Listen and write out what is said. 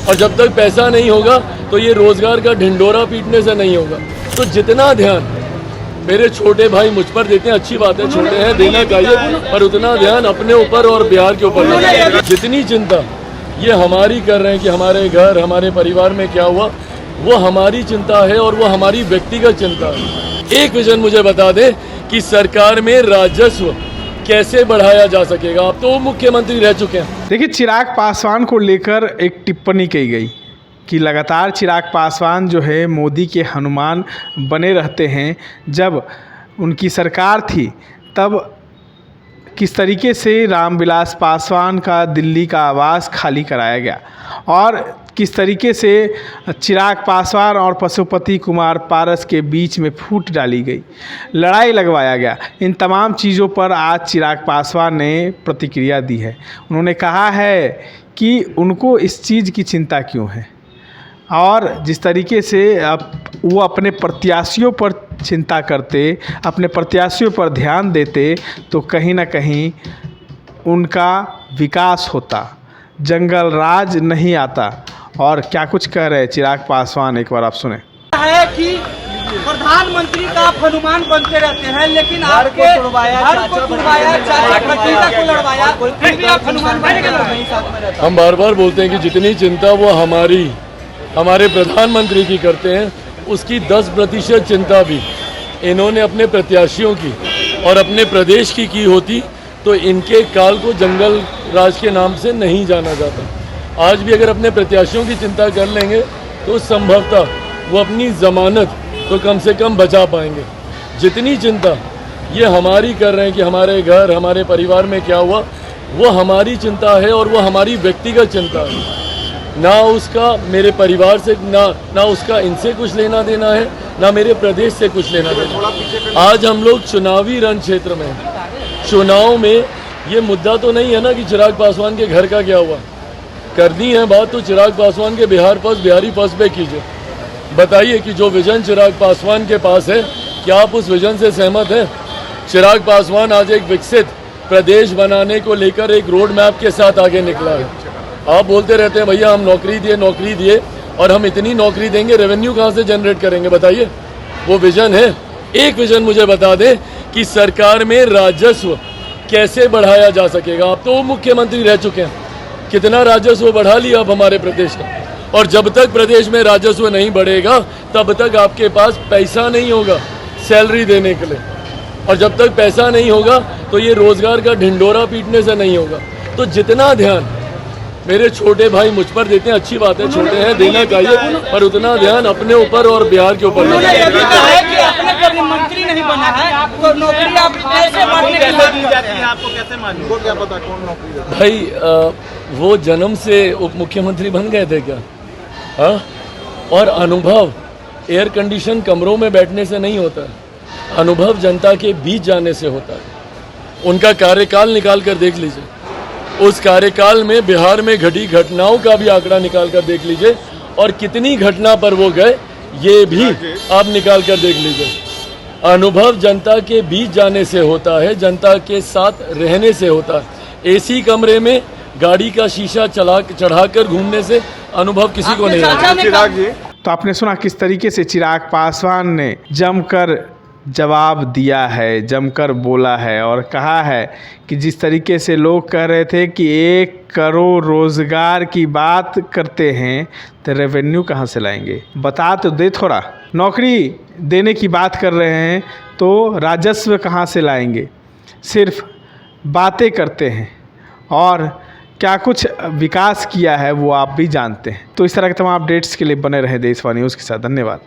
और जब तक पैसा नहीं होगा तो ये रोजगार का ढिंडोरा पीटने से नहीं होगा। तो जितना ध्यान मेरे छोटे भाई मुझ पर देते हैं, अच्छी बात है, छोटे हैं देना चाहिए, पर उतना ध्यान अपने ऊपर और बिहार के ऊपर नहीं। जितनी चिंता ये हमारी कर रहे हैं कि हमारे घर हमारे परिवार में क्या हुआ, वो हमारी चिंता है और वो हमारी व्यक्तिगत चिंता है। एक विजन मुझे बता दें कि सरकार में राजस्व कैसे बढ़ाया जा सकेगा। आप तो मुख्यमंत्री रह चुके हैं। देखिए, चिराग पासवान को लेकर एक टिप्पणी की गई कि लगातार चिराग पासवान जो है मोदी के हनुमान बने रहते हैं। जब उनकी सरकार थी तब किस तरीके से रामविलास पासवान का दिल्ली का आवास खाली कराया गया और किस तरीके से चिराग पासवान और पशुपति कुमार पारस के बीच में फूट डाली गई, लड़ाई लगवाया गया। इन तमाम चीज़ों पर आज चिराग पासवान ने प्रतिक्रिया दी है। उन्होंने कहा है कि उनको इस चीज़ की चिंता क्यों है और जिस तरीके से वो अपने प्रत्याशियों पर चिंता करते, अपने प्रत्याशियों पर ध्यान देते तो कहीं ना कहीं उनका विकास होता, जंगल राज नहीं आता। और क्या कुछ कह रहे हैं चिराग पासवान, एक बार आप सुने। है कि प्रधानमंत्री का आप हनुमान बनते रहते हैं, लेकिन आपके घर को तुड़वाया, चाचा को लड़वाया, फिर भी आप हनुमान बन गए। हम बार बार बोलते हैं कि जितनी चिंता वो हमारे प्रधानमंत्री की करते हैं, उसकी 10% चिंता भी इन्होंने अपने प्रत्याशियों की और अपने प्रदेश की होती तो इनके काल को जंगल राज के नाम से नहीं जाना जाता। आज भी अगर अपने प्रत्याशियों की चिंता कर लेंगे तो संभवतः वो अपनी जमानत तो कम से कम बचा पाएंगे। जितनी चिंता ये हमारी कर रहे हैं कि हमारे घर हमारे परिवार में क्या हुआ, वो हमारी चिंता है और वो हमारी व्यक्तिगत चिंता है। ना उसका मेरे परिवार से ना उसका इनसे कुछ लेना देना है, ना मेरे प्रदेश से कुछ लेना देना। आज हम लोग चुनावी रण क्षेत्र में हैं। चुनाव में ये मुद्दा तो नहीं है ना कि चिराग पासवान के घर का क्या हुआ। करनी है बात तो चिराग पासवान के बिहारी फर्स्ट पे कीजिए। बताइए कि जो विजन चिराग पासवान के पास है, क्या आप उस विजन से सहमत हैं? चिराग पासवान आज एक विकसित प्रदेश बनाने को लेकर एक रोड मैप के साथ आगे निकला है। आप बोलते रहते हैं भैया हम नौकरी दिए और हम इतनी नौकरी देंगे, रेवेन्यू कहाँ से जनरेट करेंगे बताइए। वो विजन है। एक विजन मुझे बता दें कि सरकार में राजस्व कैसे बढ़ाया जा सकेगा। आप तो मुख्यमंत्री रह चुके हैं, कितना राजस्व बढ़ा लिया आप हमारे प्रदेश का। और जब तक प्रदेश में राजस्व नहीं बढ़ेगा तब तक आपके पास पैसा नहीं होगा सैलरी देने के लिए, और जब तक पैसा नहीं होगा तो ये रोजगार का ढिंडोरा पीटने से नहीं होगा। तो जितना ध्यान मेरे छोटे भाई मुझ पर देते हैं, अच्छी बात है, छोटे हैं देना चाहिए, पर उतना ध्यान अपने ऊपर और बिहार के ऊपर नहीं। मंत्री नहीं बना है तो नौकरी आप कैसे बढ़ने की बात करते हैं? आपको कैसे मालूम? वो क्या पता कौन नौकरी भाई वो जन्म से उप मुख्यमंत्री बन गए थे क्या? हाँ, और अनुभव एयर कंडीशन कमरों में बैठने से नहीं होता है, अनुभव जनता के बीच जाने से होता है। उनका कार्यकाल निकाल कर देख लीजिए, उस कार्यकाल में बिहार में घटी घटनाओं का भी आंकड़ा निकाल कर देख लीजिए और कितनी घटना पर वो गए ये भी आप निकाल कर देख लीजिए। अनुभव जनता के बीच जाने से होता है, जनता के साथ रहने से होता है। एसी कमरे में गाड़ी का शीशा चढ़ाकर घूमने से अनुभव किसी को नहीं आता। तो आपने सुना किस तरीके से चिराग पासवान ने जमकर जवाब दिया है, जमकर बोला है और कहा है कि जिस तरीके से लोग कह रहे थे कि 1 करोड़ रोजगार की बात करते हैं तो रेवेन्यू कहाँ से लाएंगे, बता तो दे थोड़ा। नौकरी देने की बात कर रहे हैं तो राजस्व कहाँ से लाएंगे, सिर्फ बातें करते हैं और क्या कुछ विकास किया है वो आप भी जानते हैं। तो इस तरह के तमाम अपडेट्स के लिए बने रहे देशवाणी न्यूज़ के साथ। धन्यवाद।